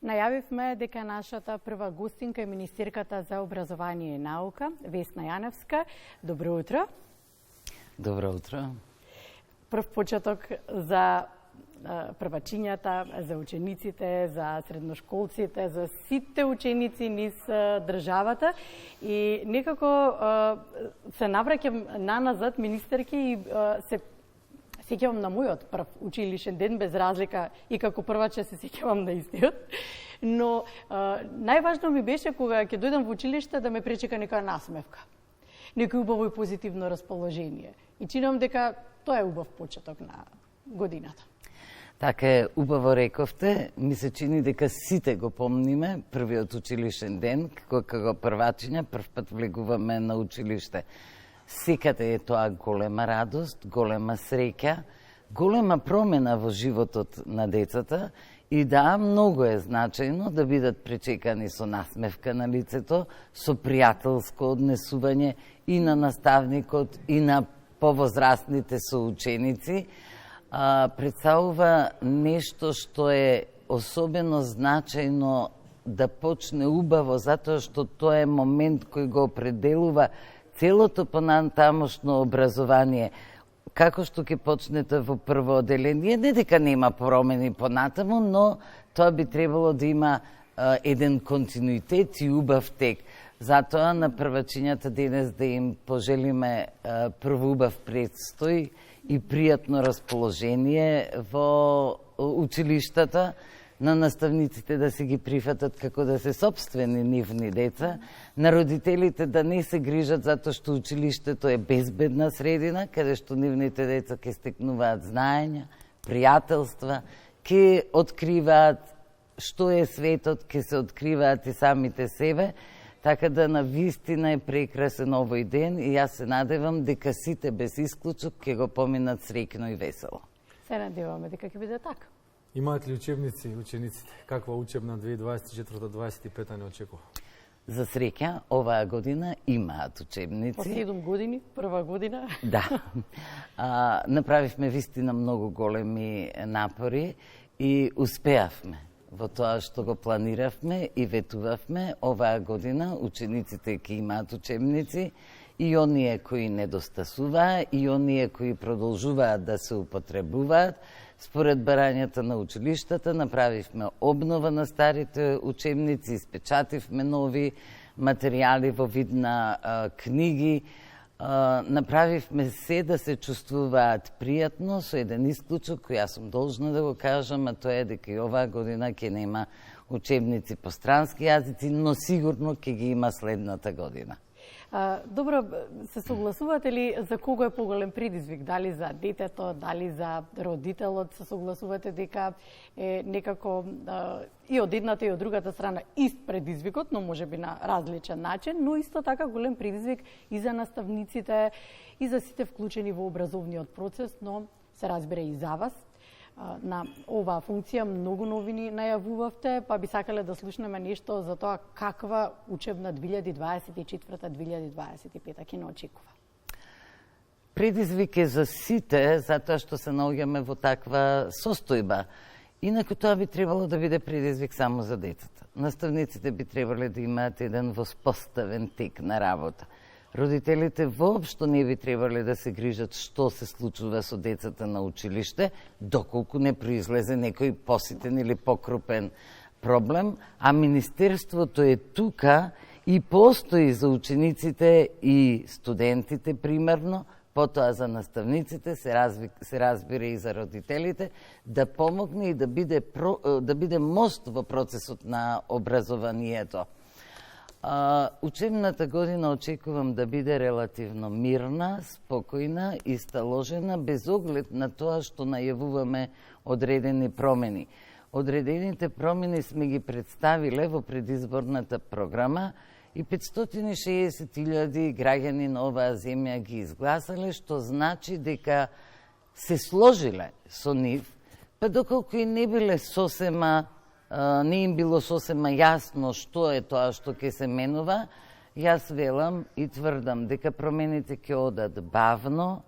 Најавивме дека нашата прва гостинка е министерката за образование и наука, Весна Јаневска. Добро утро. Добро утро. Прв почеток за првачињата, за учениците, за средношколците, за сите ученици низ државата. И некако се навраќам наназад, министерки, и се сеќавам на мојот прв училишен ден, без разлика и како прваче се сеќавам на истиот. Но најважно ми беше кога ќе дојдам во училиште да ме пречека некоја насмевка, некој убаво и позитивно расположение. И чинам дека тоа е убав почеток на годината. Така е, убаво рековте. Ми се чини дека сите го помниме првиот училишен ден, како првачиња, прв пат влегуваме на училиште. Секаде е тоа голема радост, голема среќа, голема промена во животот на децата и да, многу е значајно да бидат пречекани со насмевка на лицето, со пријателско однесување и на наставникот и на повозрастните соученици. Представува нешто што е особено значајно да почне убаво, затоа што тоа е момент кој го определува целото понатамошно образование. Како што ќе почнете во прво одделение, не дека нема промени понатаму, но тоа би требало да има еден континуитет и убав тек. Затоа на првачињата денес да им пожелиме прво убав предстој и пријатно расположение во училиштата, на наставниците да се ги прифатат како да се собствени нивни деца, на родителите да не се грижат затоа што училиштето е безбедна средина, каде што нивните деца ќе стекнуваат знаења, пријателства, ќе откриваат што е светот, ќе се откриваат и самите себе, така да на вистина е прекрасен овој ден и јас се надевам дека сите без исклучок ќе го поминат среќно и весело. Се надеваме дека ќе биде така. Имаат ли учебници учениците? Каква учебна 2024-2025 не очекува? За среќа, оваа година имаат учебници. По 7 години, прва година. Да. Направивме вистина многу големи напори и успеавме во тоа што го планиравме и ветувавме. Оваа година учениците ќе имаат учебници и оние кои недостасуваа, и оние кои продолжуваат да се употребуваат. Според барањата на училиштата направивме обнова на старите учебници, испечативме нови материјали во вид на книги, направивме се да се чувствуваат пријатно, со еден исклучок кој јас сум должна да го кажам, а тоа е дека и оваа година ќе нема учебници по странски јазици, но сигурно ќе ги има следната година. Добро, се согласувате ли за кого е поголем предизвик? Дали за детето, дали за родителот? Се согласувате дека е некако и од едната и од другата страна ист предизвикот, но може би на различен начин, но исто така голем предизвик и за наставниците, и за сите вклучени во образовниот процес, но се разбира и за вас. На оваа функција многу новини најавувавте, па би сакале да слушнеме нешто за тоа каква учебна 2024-2025 ќе не очекува. Предизвик е за сите, затоа што се наоѓаме во таква состојба. Инаку тоа би требало да биде предизвик само за децата. Наставниците би требале да имаат еден воспоставен тек на работа. Родителите воопшто не би требале да се грижат што се случува со децата на училиште, доколку не произлезе некој поситен или покрупен проблем, а Министерството е тука и постои за учениците и студентите примерно, потоа за наставниците, се разбира и за родителите, да помогне и да биде мост во процесот на образованието. Учебната година очекувам да биде релативно мирна, спокојна и сталожена, без оглед на тоа што најавуваме одредени промени. Одредените промени сме ги представиле во предизборната програма и 560.000 граѓани на оваа земја ги изгласале, што значи дека се сложиле со нив, па доколку и не биле сосема не им било сосема јасно што е тоа што ќе се менува, јас велам и тврдам дека промените ќе одат бавно,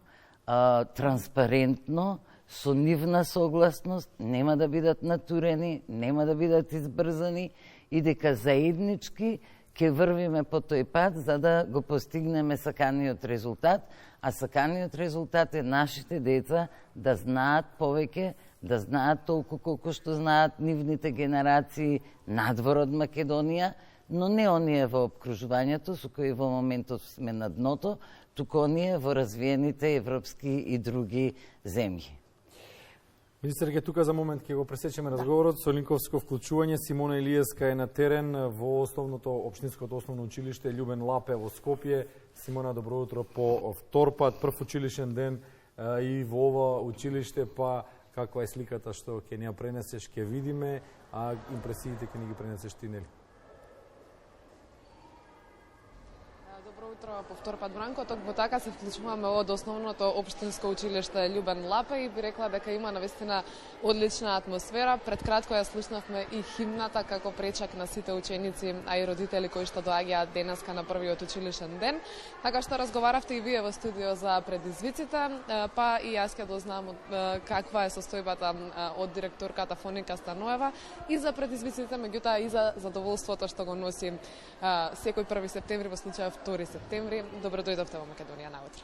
транспарентно, со нивна согласност, нема да бидат натурени, нема да бидат избрзани и дека заеднички ќе врвиме по тој пат за да го постигнеме саканиот резултат, а саканиот резултат е нашите деца да знаат повеќе, да знаат толку колку што знаат нивните генерации надвор од Македонија, но не оние во обкружувањето со кои во моментот сме на дното, туку оние во развиените европски и други земји. Министерке, тука за момент ќе го пресечеме разговорот со линковско вклучување. Симона Илиевска е на терен во основното општинското основно училиште Љубен Лапе во Скопје. Симона, добро утро по втор пат, прв училишен ден и во ова училиште, па каква е сликата што ќе ни ја пренесеш, ќе видиме, а импресиите ќе ни ги пренесеш ти, нели? Утро по втор пат, Бранко. Токму така се вклучуваме од основното општинско училиште Љубен Лапе и би рекла дека има навистина одлична атмосфера. Пред кратко ја слушнавме и химната како пречак на сите ученици, а и родители кои што доаѓаат денеска на првиот училишен ден. Така што разговаравте и вие во студио за предизвиците, па и јас ќе дознам каква е состојбата од директорката Фоника Станоева и за предизвиците, меѓутоа и за задоволството што го носи секој 1 септември, во случајот 2 септември. Добро дојдовте во Македонија наутро.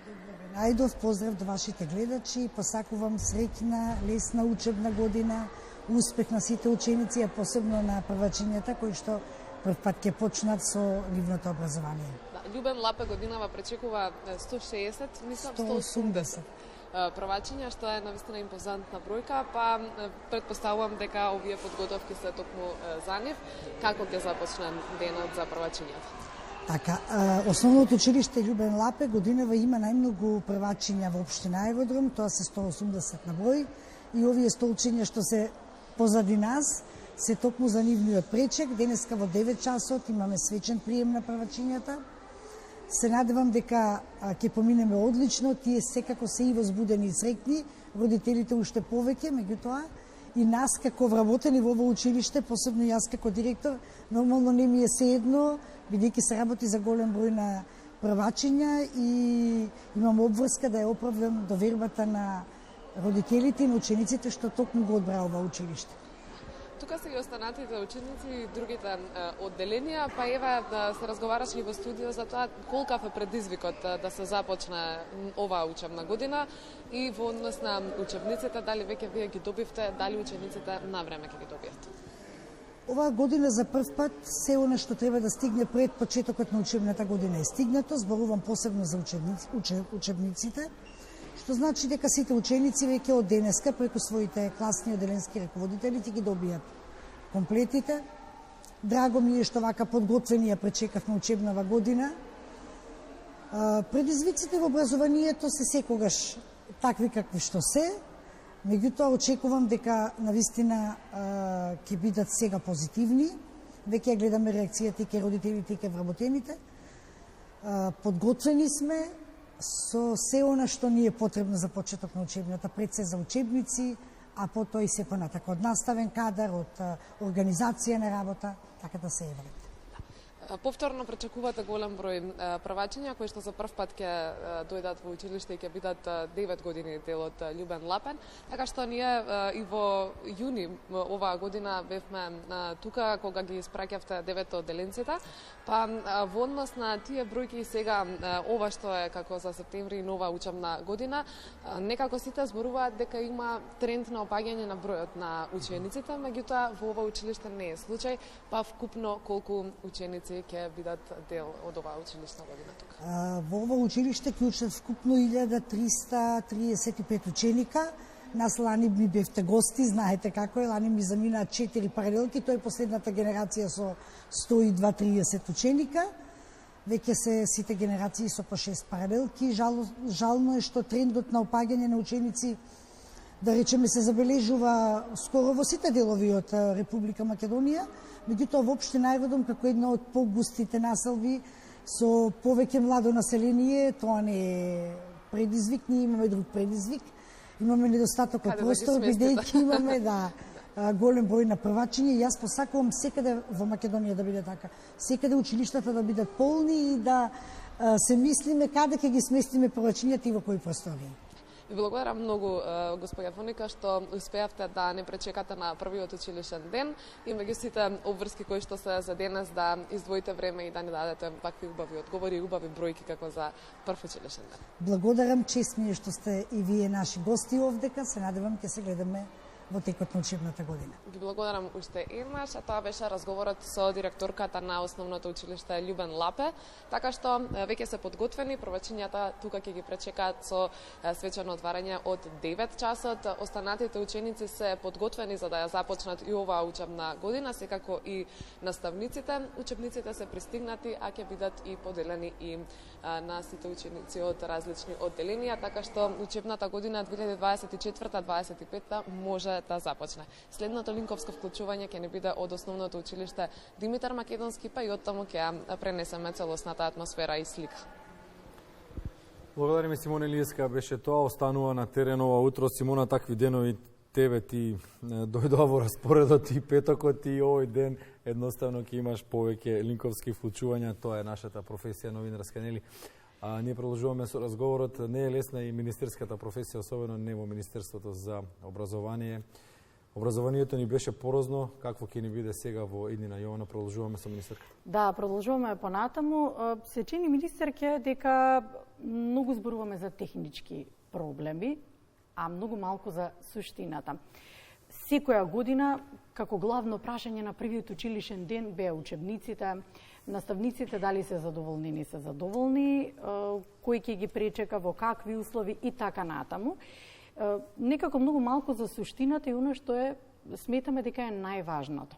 Добро најдов, поздрав до вашите гледачи, посакувам среќна, лесна учебна година, успех на сите ученици, а посебно на првачињата кои што прв пат ќе почнат со нивното образование. Да, Љубен Лапе годинава пречекува 160, мислам 180 првачиња, што е навистина импозантна бројка, па предпоставувам дека овие подготовки се токму за нив. Како ќе започне денот за првачињата? Така, основното училиште Љубен Лапе годинава има најмногу првачиња во општина Аеродром, тоа се 180 на број, и овие столчиња што се позади нас се токму за нивниот пречек. Денеска во 9 часот имаме свечен прием на првачињата. Се надевам дека ќе поминеме одлично, тие секако се и возбудени и среќни, родителите уште повеќе, меѓутоа и нас како вработени во ова училиште, посебно јас како директор, нормално не ми е сеедно, бидејќи се работи за голем број на првачиња и имам обврска да ја оправдам довербата на родителите и на учениците што токму го одбра ова училиште. Тука се и останатите ученици и другите одделенија, па ева да се разговараше и во студио за тоа колкав е предизвикот да се започне оваа учебна година и во однос на учебниците, дали веќе вие ги добивте, дали учениците на време ќе ги добијат? Оваа година за прв пат се она што треба да стигне пред почетокот на учебната година е стигнато, зборувам посебно за учебниците, што значи дека сите ученици веќе од денеска преку своите класни одделенски раководители ќе ги добијат комплетите. Драго ми е што вака подготвени ја пречекавме учебнава година. Предизвиците во образованието се секогаш такви какви што се, меѓутоа очекувам дека навистина ќе бидат сега позитивни. Веќе ја гледаме реакцијата и ке родителите и ке вработените. Подготвени сме со се она што ни е потребно за почеток на учебната, пред се за учебници, а потоа и се понатака од наставен кадар, од организација на работа, така да се еврат. Повторно пречекувате голем број првачиња кои што за прв пат ќе дојдат во училиште и ќе бидат 9 години дел од Љубен Лапен, така што ние и во јуни оваа година бевме тука кога ги испраќавте 9 одделенците, па во однос на тие бројки сега ова што е како за септември и нова учебна година, некако сите зборуваат дека има тренд на опаѓање на бројот на учениците, меѓутоа во ова училиште не е случај, па вкупно колку ученици ќе бидат дел од оваа училишна година тука? Во ова училиште ќе учат вкупно 1335 ученика. Нас лани ми бевте гости, знаете како е, лани ми заминаа 4 паралелки, тој е последната генерација со 102-30 ученика. Веќе се сите генерации со по 6 паралелки. Жално е што трендот на опаѓање на ученици, да речеме, се забележува скоро во сите делови од Република Македонија, меѓутоа во општина Аеродром како една од погустите населби со повеќе младо население, тоа не е предизвик, ние имаме друг предизвик. Имаме недостаток од простор, бидејќи имаме голем број на првачиња. Јас посакувам секаде во Македонија да биде така. Секаде училиштата да бидат полни и да се мислиме каде ќе ги сместиме првачињата и во кои простори. Ви благодарам многу, господја Фоника, што успеавте да не пречекате на првиот училишен ден и меѓу сите обврски кои што се за денес да издвоите време и да ни дадете вакви убави одговори и убави бројки како за прв училишен ден. Благодарам, чест ми е што сте и вие наши гости овдека. Се надевам ќе се гледаме во текот на учебната година. Ви благодарам уште еднаш, а тоа беше разговорот со директорката на Основното училиште Љубен Лапе, така што веќе се подготвени, првачињата тука ќе ги пречекаат со свечено отварање од 9 часот. Останатите ученици се подготвени за да ја започнат и оваа учебна година, секако и наставниците. Учебниците се пристигнати, а ќе бидат и поделени и на сите ученици од различни одделенија, така што учебната година 2024-2025 може да започне. Следното линковско вклучување ќе не биде од Основното училиште Димитар Македонски, па и од таму ќе ја пренесеме целосната атмосфера и слика. Благодариме, Симона Илиевска, беше тоа, останува на терен ова утро. Симона, такви денови тебе ти дојдоа во распоредот и петокот и овој ден едноставно ќе имаш повеќе линковски вклучувања, тоа е нашата професија новинарска, нели? Ние продолжуваме со разговорот. Не е лесна и министерската професија, особено не во Министерството за образование. Образованието ни беше порозно, какво ќе ни биде сега во иднина? Јована, продолжуваме со министерката. Да, продолжуваме понатаму. Се чини министерке дека многу зборуваме за технички проблеми, а многу малку за суштината. Секоја година, како главно прашање на првиот училишен ден беа учебниците, наставниците дали се задоволни, не се задоволни, кој ќе ги пречека, во какви услови и така натаму. Некако многу малку за суштината и оно што сметаме дека е најважното.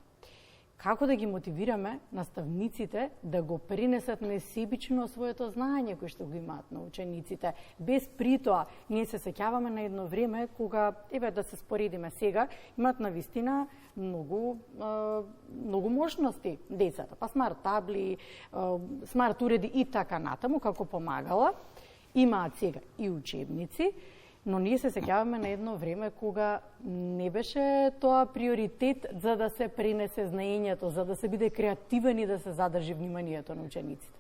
Како да ги мотивираме наставниците да го пренесат несебично своето знаење кој што го имаат на учениците, без притоа. Ние се сеќаваме на едно време кога, да се споредиме сега, имаат навистина многу можности децата, па смарт табли, смарт уреди и така натаму, како помагала. Имаат сега и учебници, но ние се сеќаваме на едно време кога не беше тоа приоритет за да се пренесе знаењето, за да се биде креативен и да се задржи вниманието на учениците.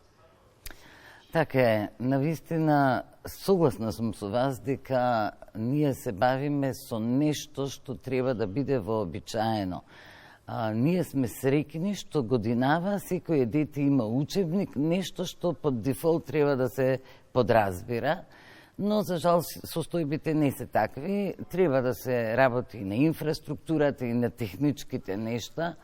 Така е, навистина согласна сум со вас дека ние се бавиме со нешто што треба да биде вообичаено. Ние сме среќни што годинава секој дете има учебник, нешто што под дефолт треба да се подразбира. Но, за жал, состојбите не се такви. Треба да се работи и на инфраструктурата и на техничките нешта.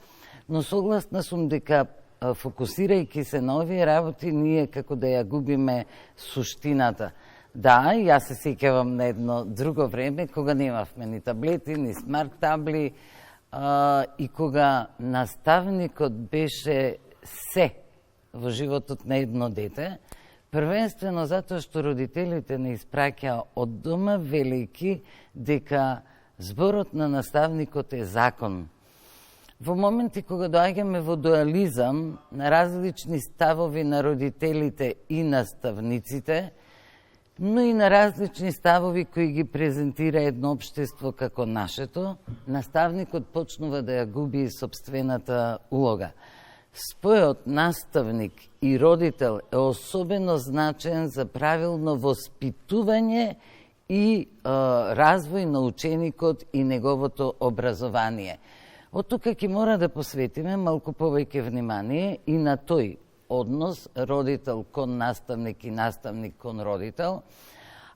Но согласна сум дека, фокусирајќи се на овие работи, ние како да ја губиме суштината. Да, и јас се сеќавам на едно друго време, кога немавме ни таблети, ни смарт табли, и кога наставникот беше се во животот на едно дете, првенствено затоа што родителите не испраќаа од дома, велики дека зборот на наставникот е закон. Во моменти кога доаѓаме во дуализам на различни ставови на родителите и наставниците, но и на различни ставови кои ги презентира едно општество како нашето, наставникот почнува да ја губи собствената улога. Спојот наставник и родител е особено значен за правилно воспитување и развој на ученикот и неговото образование. Од тука ќе мора да посветиме малку повеќе внимание и на тој однос родител кон наставник и наставник кон родител,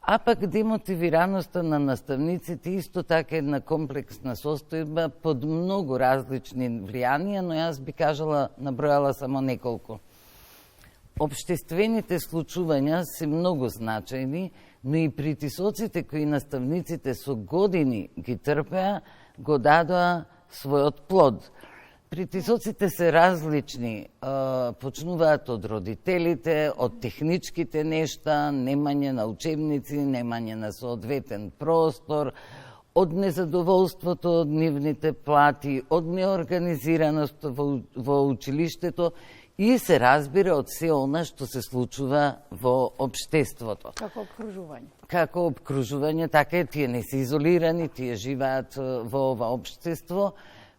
а пак демотивираноста на наставниците исто така една комплексна состојба под многу различни влијанија, но јас би кажала, набројала само неколку. Обштествените случувања се многу значајни, но и притисоците кои наставниците со години ги трпеа, го дадоа својот плод. Притисоците се различни, почнуваат од родителите, од техничките нешта, немање на учебници, немање на соодветен простор, од незадоволството од нивните плати, од неорганизираност во училиштето и се разбира од се она што се случува во општеството. Како обкружување. Како обкружување, така е, тие не се изолирани, тие живеат во ова општество,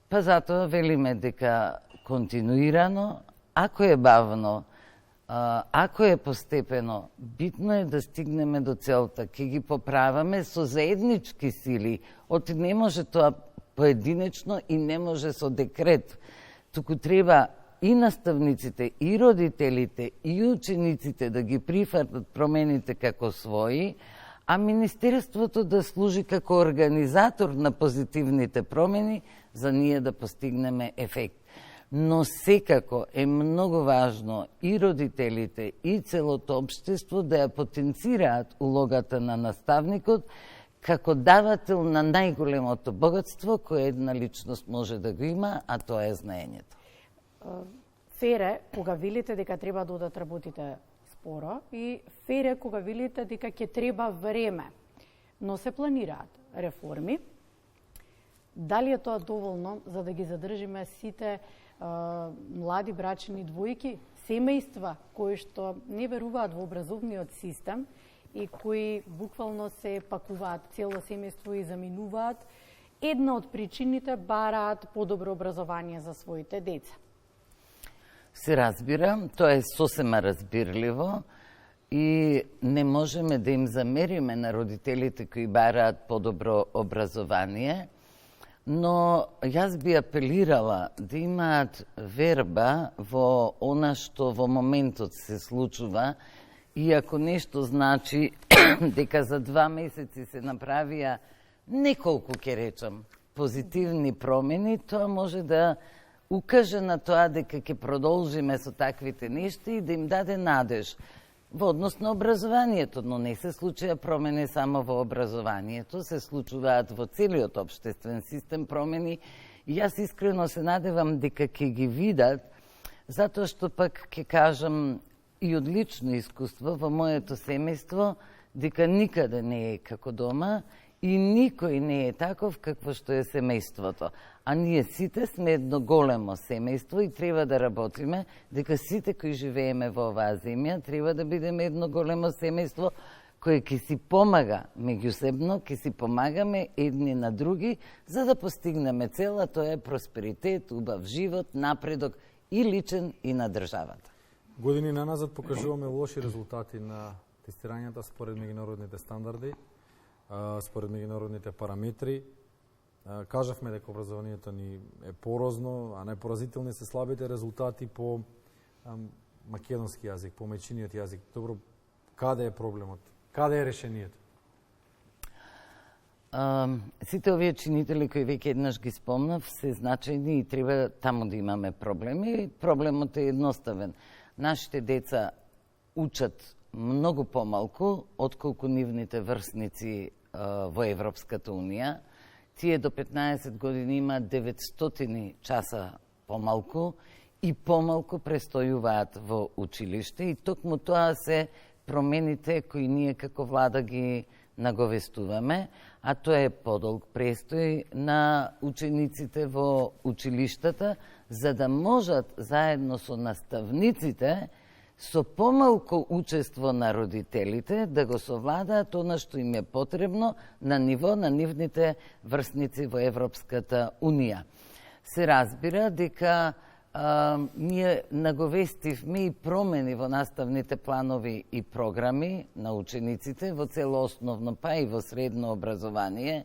па затоа велиме дека континуирано, ако е бавно, Ако е постепено, битно е да стигнеме до целта, ќе ги поправаме со заеднички сили. Не може тоа поединечно и не може со декрет. Туку треба и наставниците, и родителите, и учениците да ги прифатат промените како своји, а Министерството да служи како организатор на позитивните промени за ние да постигнеме ефект. Но секако е многу важно и родителите, и целото општество да ја потенцираат улогата на наставникот како давател на најголемото богатство кое една личност може да го има, а тоа е знаењето. Фере, кога велите дека треба да одат работите споро, и фере, кога велите дека ќе треба време, но се планираат реформи. Дали е тоа доволно за да ги задржиме сите млади брачни двојки, семејства кои што не веруваат во образовниот систем и кои буквално се пакуваат цело семејство и заминуваат, една од причините бараат подобро образование за своите деца? Се разбира, тоа е сосема разбирливо и не можеме да им замериме на родителите кои бараат подобро образование, но јас би апелирала да имаат верба во она што во моментот се случува, и ако нешто значи дека за 2 месеци се направија неколку, ќе речам, позитивни промени, тоа може да укаже на тоа дека ќе продолжиме со таквите нешта и да им даде надеж во однос на образованието, но не се случува промени само во образованието, се случуваат во целиот општествен систем промени и јас искрено се надевам дека ќе ги видат, затоа што пак ќе кажам и од лично искуство во моето семејство дека никаде не е како дома и никој не е таков какво што е семејството. А ние сите сме едно големо семејство и треба да работиме дека сите кои живееме во оваа земја треба да бидеме едно големо семејство кое ќе си помага меѓусебно, ќе си помагаме едни на други за да постигнеме цела, тоа е просперитет, убав живот, напредок и личен и на државата. Години наназад покажуваме лоши резултати на тестирањата според меѓународните стандарди, според меѓународните параметри. Кажавме дека образованието ни е порозно, а најпоразителни се слабите резултати по македонски јазик, по мајчиниот јазик. Добро, каде е проблемот? Каде е решението? Сите овие чинители кои веќе еднаш ги спомнав се значајни и треба таму да имаме проблеми. Проблемот е едноставен. Нашите деца учат многу помалку отколку нивните врсници во Европската Унија. Тие до 15 години имаат 900 часа помалку и помалку престојуваат во училиште и токму тоа се промените кои ние како влада ги наговестуваме, а тоа е подолг престој на учениците во училиштата, за да можат заедно со наставниците со помалку учество на родителите да го совладаат она што им е потребно на ниво на нивните врсници во Европската Унија. Се разбира дека ние наговестивме и промени во наставните планови и програми на учениците во цело основно па и во средно образование,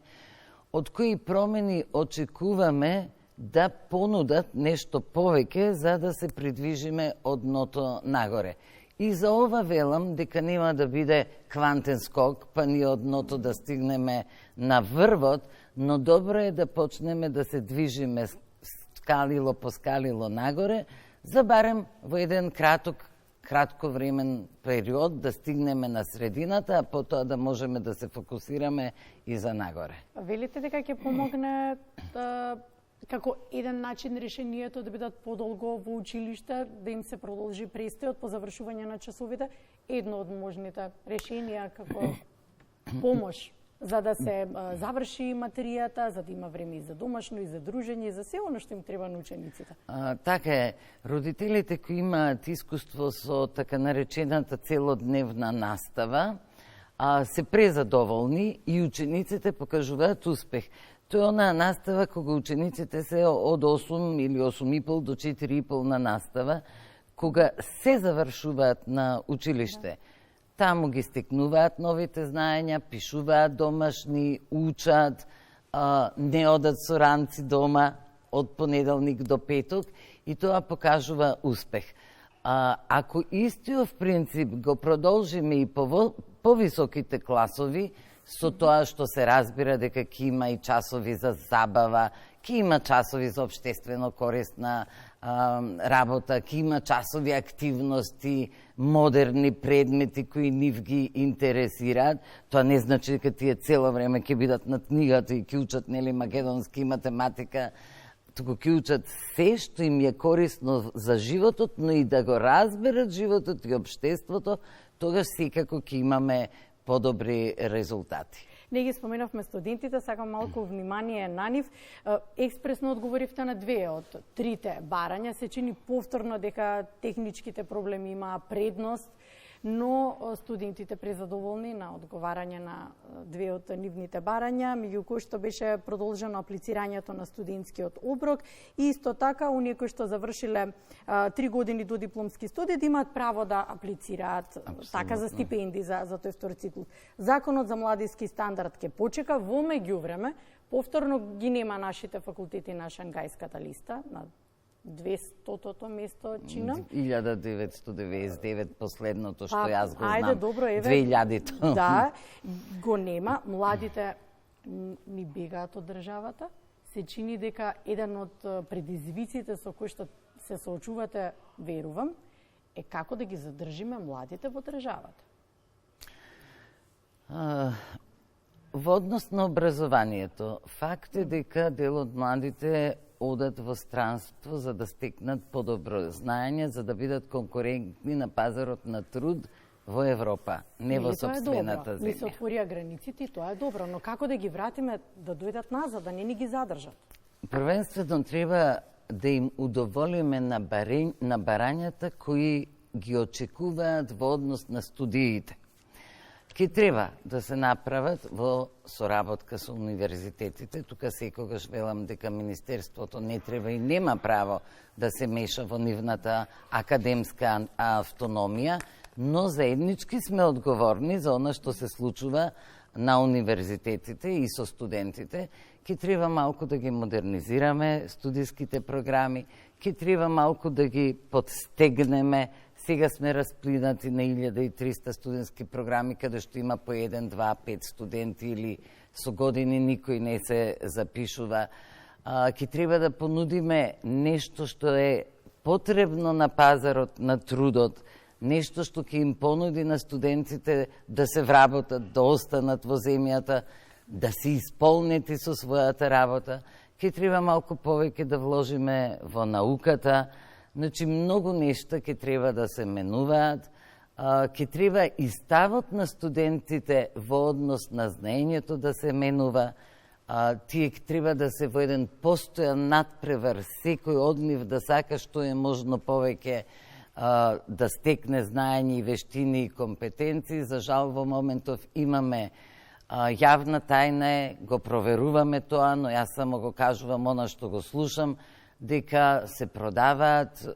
од кои промени очекуваме да понудат нешто повеќе за да се придвижиме од дното нагоре. И за ова велам дека нема да биде квантен скок, па ние од дното да стигнеме на врвот, но добро е да почнеме да се движиме скалило по скалило нагоре, за барем во еден кратковремен период да стигнеме на средината, а потоа да можеме да се фокусираме и за нагоре. Велите дека ќе помогне како еден начин решението да бидат подолго во училиште, да им се продолжи престојот по завршување на часовите, едно од можните решенија како помош за да се заврши материјата, за да има време и за домашно, и за дружење, и за се оно што им треба на учениците. Така е. Родителите кои имаат искуство со така наречената целодневна настава, се презадоволни и учениците покажуваат успех. Тоа е онаа настава кога учениците се од 8 или 8,5 до 4,5 на настава, кога се завршуваат на училиште. Таму ги стекнуваат новите знаења, пишуваат домашни, учат, не одат со ранци дома од понеделник до петок и тоа покажува успех. Ако истиот принцип го продолжиме и по високите класови, со тоа што се разбира дека ќе има и часови за забава, ќе има часови за општествено корисна работа, ќе има часови активности, модерни предмети кои нив ги интересираат. Тоа не значи дека тие цело време ќе бидат на книгата и ќе учат нели македонски и математика, туку ќе учат се што им е корисно за животот, но и да го разберат животот и општеството, тогаш секако ќе имаме подобри резултати. Не ги споменавме студентите, сакам малку внимание на нив. Експресно одговоривте на 2 од 3 барања. Се чини повторно дека техничките проблеми имаа предност, но студентите презадоволни на одговарање на 2 од нивните барања, меѓу кои што беше продолжено аплицирањето на студентскиот оброк и исто така оние кои што завршиле 3 години до дипломски студии да имаат право да аплицираат така за стипендии за тој втори циклус. Законот за младински стандард ќе почека, во меѓувреме повторно ги нема нашите факултети на Шангајската листа на 200-тото место чинам. 1999 последното што јас го знам. Ајде, добро, еве. 2000-то. Да, го нема. Младите ни бегаат од државата. Се чини дека еден од предизвиците со кои што се соочувате, верувам, е како да ги задржиме младите во државата. Во однос на образованието, факт е дека дел од младите одат во странство за да стекнат подобро знаење, за да бидат конкурентни на пазарот на труд во Европа, не во сопствената земја. Ни се отворија границите и тоа е добро, но како да ги вратиме да дојдат назад, да не ни ги задржат? Првенствено треба да им удоволиме на барањата кои ги очекуваат во однос на студиите. Ке треба да се направат во соработка со универзитетите. Тука секогаш велам дека Министерството не треба и нема право да се меша во нивната академска автономија, но заеднички сме одговорни за она што се случува на универзитетите и со студентите. Ке треба малку да ги модернизираме студиските програми, ке треба малку да ги подстегнеме. Сега сме расплинати на 1300 студентски програми, каде што има по 1, 2, 5 студенти или со години никој не се запишува. Ке треба да понудиме нешто што е потребно на пазарот на трудот, нешто што ќе им понуди на студентите да се вработат, да останат во земјата, да се исполнети со својата работа. Ке треба малку повеќе да вложиме во науката. Значи, многу нешта ќе треба да се менуваат, ќе треба и ставот на студентите во однос на знаењето да се менува, тие треба да се во еден постојан надпревар, секој од нив да сака што е можно повеќе да стекне знаење и вештини и компетенции. За жал во моментов имаме јавна тајна е, го проверуваме тоа, но јас само го кажувам она што го слушам, дека се продаваат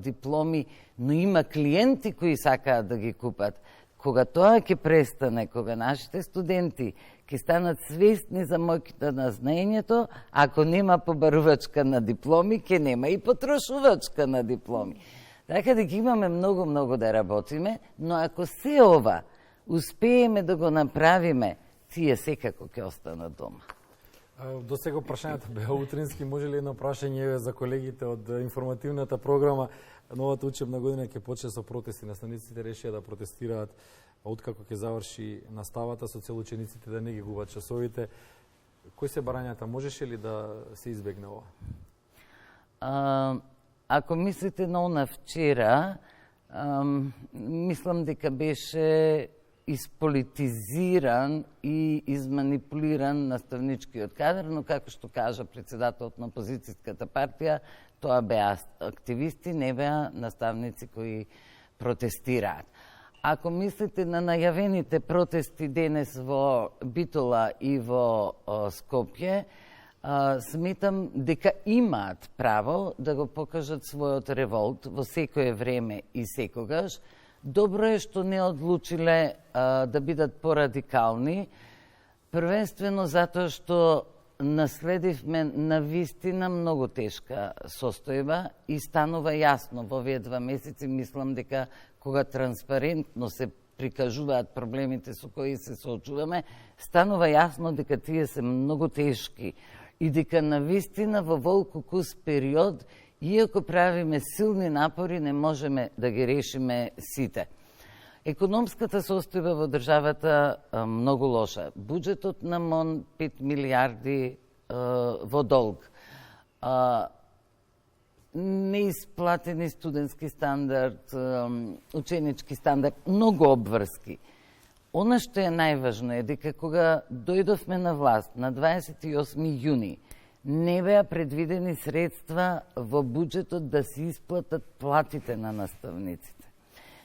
дипломи, но има клиенти кои сакаат да ги купат. Кога тоа ќе престане, кога нашите студенти ќе станат свесни за моќта на знаењето, ако нема побарувачка на дипломи, ќе нема и потрошувачка на дипломи. Така дека имаме многу да работиме, но ако се ова успееме да го направиме, тие секако ќе останат дома. До сега прашањата беа утрински, може ли едно прашање за колегите од информативната програма? Новата учебна година ќе почне со протести. Наставниците решија да протестираат откако ќе заврши наставата со цел учениците да не ги губат часовите. Кои се барањата? Можеше ли да се избегне ова? Ако мислите на она вчера, мислам дека беше исполитизиран и изманипулиран наставничкиот кадар, но како што кажа председателот на опозицијската партија, тоа беа активисти, не беа наставници кои протестираат. Ако мислите на најавените протести денес во Битола и во Скопје, сметам дека имаат право да го покажат својот револт во секое време и секогаш. Добро е што не одлучиле да бидат порадикални, првенствено затоа што наследивме на вистина многу тешка состојба и станува јасно во овие 2 месеци, мислам дека кога транспарентно се прикажуваат проблемите со кои се соочуваме, станува јасно дека тие се многу тешки и дека навистина во волкокус период, иако правиме силни напори, не можеме да ги решиме сите. Економската состојба во државата многу лоша. Буџетот на МОН 5 милиарди во долг. Неисплатени студентски стандард, ученички стандард, многу обврски. Она што е најважно е дека кога дојдовме на власт на 28 јуни, не беа предвидени средства во буџетот да се исплатат платите на наставниците.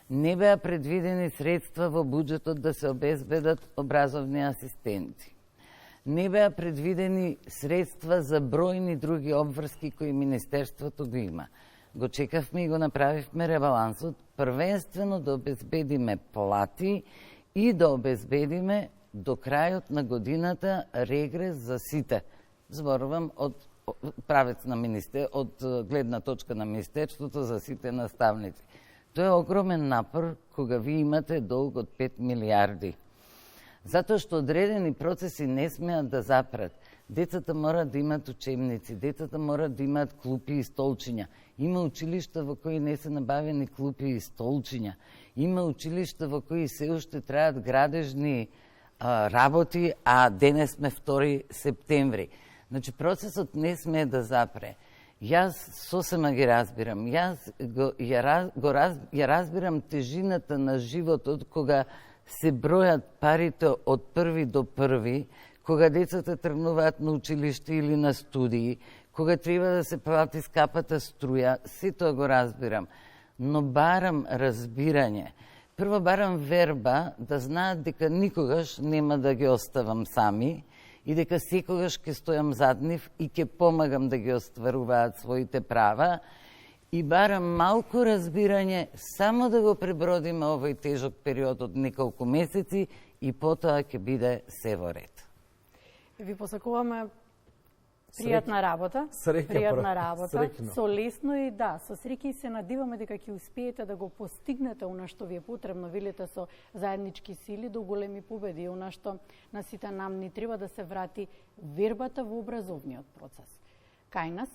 Не беа предвидени средства во буџетот да се обезбедат образовни асистенти. Не беа предвидени средства за бројни други обврски кои Министерството го има. Го чекавме и го направивме ребалансот, првенствено да обезбедиме плати и да обезбедиме до крајот на годината регрес за сите. Зборувам од правец на од гледна точка на Министерството за сите наставници. Тоа е огромен напор кога ви имате долг од 5 милиарди. Затоа што одредени процеси не смеат да запрат. Децата мора да имат учебници, децата мора да имат клупи и столчиња. Има училишта во кои не се набавени клупи и столчиња. Има училишта во кои се уште траат градежни работи, а денес сме 2 септември. Значи, процесот не смее да запре. Јас сосема ги разбирам. Јас ја разбирам тежината на животот кога се бројат парите од први до први, кога децата тргнуваат на училиште или на студии, кога треба да се плати скапата струја, се тоа го разбирам. Но барам разбирање. Прво барам верба да знаат дека никогаш нема да ги оставам сами и дека секогаш ќе стојам зад нив и ќе помагам да ги остваруваат своите права. И барам малку разбирање само да го пребродиме овој тежок период од неколку месеци и потоа ќе биде се во ред. Ви посакуваме пријатна работа, со лесно и со среќа и се надиваме дека ќе успеете да го постигнете она што ви е потребно, велите со заеднички сили до големи победи, она што на сите нам ни треба да се врати вербата во образовниот процес. Кај нас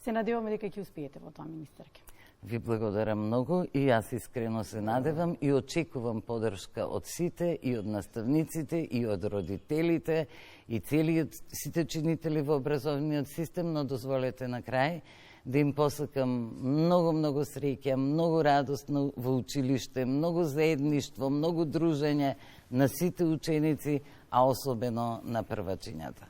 се надеваме дека ќе успеете во тоа, министерке. Ви благодарам многу и јас искрено се надевам и очекувам поддршка од сите, и од наставниците, и од родителите, и целиот сите ученители во образовниот систем, но дозволете на крај да им посакам многу среќа, многу радост во училиште, многу заедништво, многу дружење на сите ученици, а особено на првачињата.